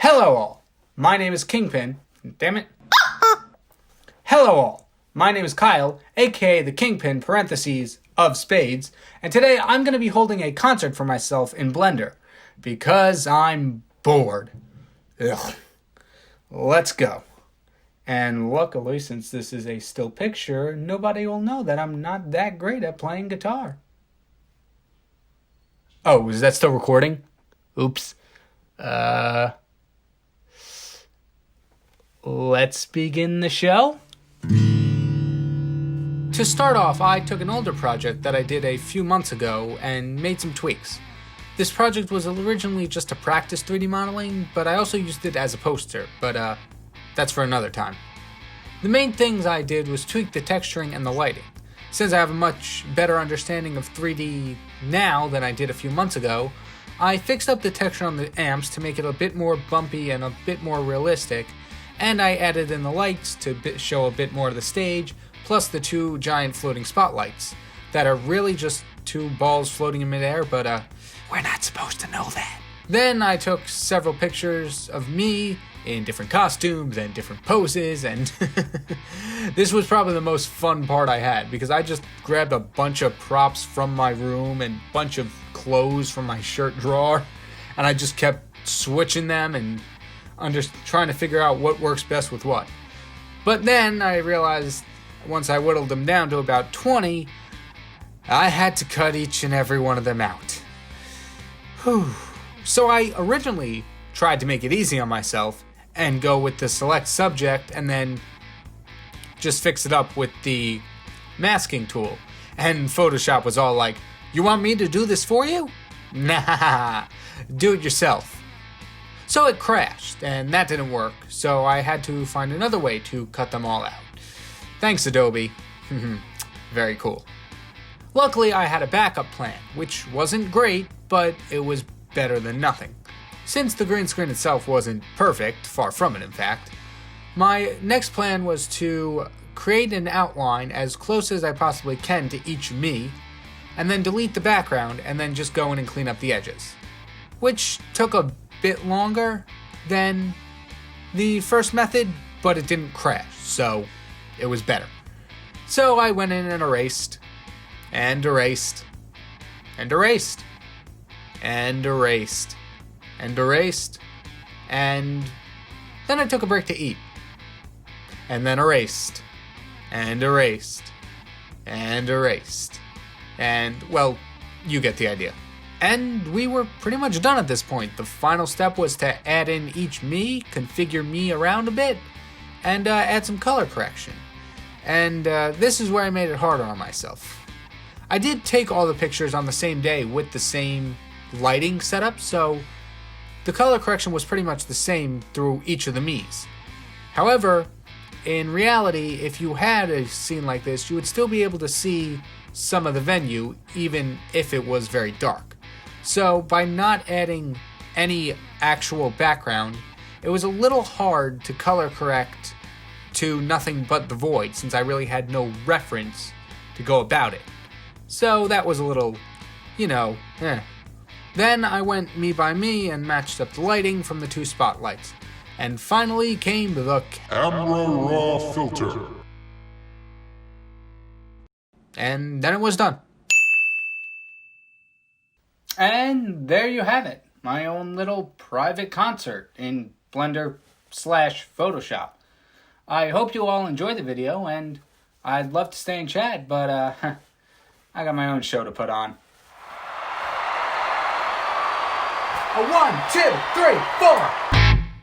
Hello all, my name is Kyng-Pin. Damn it. Hello all, my name is Kyle, aka the Kyng-Pin parentheses of Spades, and today I'm going to be holding a concert for myself in Blender, because I'm bored. Ugh. Let's go. And luckily, since this is a still picture, nobody will know that I'm not that great at playing guitar. Oh, is that still recording? Oops. Let's begin the show. To start off, I took an older project that I did a few months ago and made some tweaks. This project was originally just to practice 3D modeling, but I also used it as a poster, but that's for another time. The main things I did was tweak the texturing and the lighting. Since I have a much better understanding of 3D now than I did a few months ago, I fixed up the texture on the amps to make it a bit more bumpy and a bit more realistic, and I added in the lights to show a bit more of the stage, plus the two giant floating spotlights that are really just two balls floating in midair, but we're not supposed to know that. Then I took several pictures of me in different costumes and different poses, and this was probably the most fun part I had, because I just grabbed a bunch of props from my room and a bunch of clothes from my shirt drawer, and I just kept switching them and trying to figure out what works best with what. But then I realized once I whittled them down to about 20, I had to cut each and every one of them out. Whew. So I originally tried to make it easy on myself and go with the select subject and then just fix it up with the masking tool. And Photoshop was all like, "You want me to do this for you? Nah, do it yourself." So it crashed, and that didn't work, so I had to find another way to cut them all out. Thanks, Adobe. Very cool. Luckily, I had a backup plan, which wasn't great, but it was better than nothing. Since the green screen itself wasn't perfect, far from it in fact, my next plan was to create an outline as close as I possibly can to each me, and then delete the background, and then just go in and clean up the edges. Which took a bit longer than the first method, but it didn't crash, so it was better. So I went in and erased, and erased, and erased, and erased, and erased, and then I took a break to eat, and then erased, and erased, and erased, and, well, you get the idea. And we were pretty much done at this point. The final step was to add in each me, configure me around a bit, and add some color correction. And this is where I made it harder on myself. I did take all the pictures on the same day with the same lighting setup, so the color correction was pretty much the same through each of the me's. However, in reality, if you had a scene like this, you would still be able to see some of the venue, even if it was very dark. So by not adding any actual background, it was a little hard to color correct to nothing but the void, since I really had no reference to go about it. So that was a little, Then I went me by me and matched up the lighting from the two spotlights. And finally came the Camera Raw Filter. And then it was done. And there you have it. My own little private concert in Blender/Photoshop. I hope you all enjoyed the video, and I'd love to stay and chat, but I got my own show to put on. A 1, 2, 3, 4!